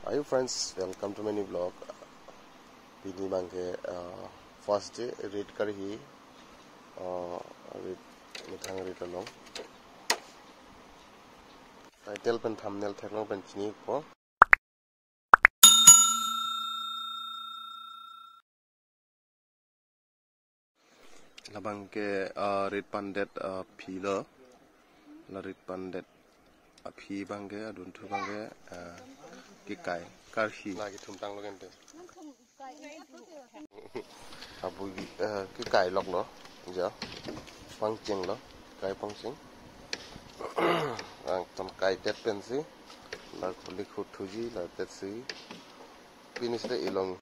Hi friends, welcome to my new vlog. Pini bangke first day read kar hi read mithang read along. Title pen thumbnail thakno pen chini ko. Labangke read pandet philo. La read pandet phi bangke adun thu bangke kikai kar hi lagi thumtang logen te. Abu cái cài lọc nó giờ phăng chừng nó cài phăng chừng trong cài tết bên xí là lịch hụt thứ gì là tết xí finish đấy ilong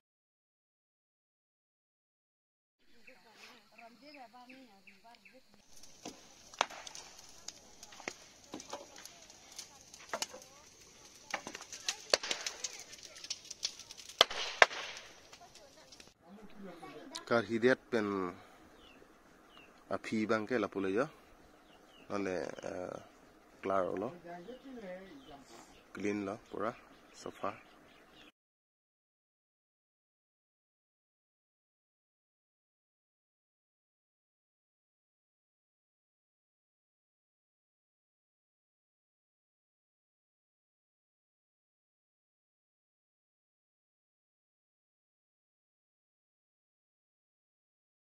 kar hidet pen phi bang ke la pule yo nale claro lo clean lo pura sofa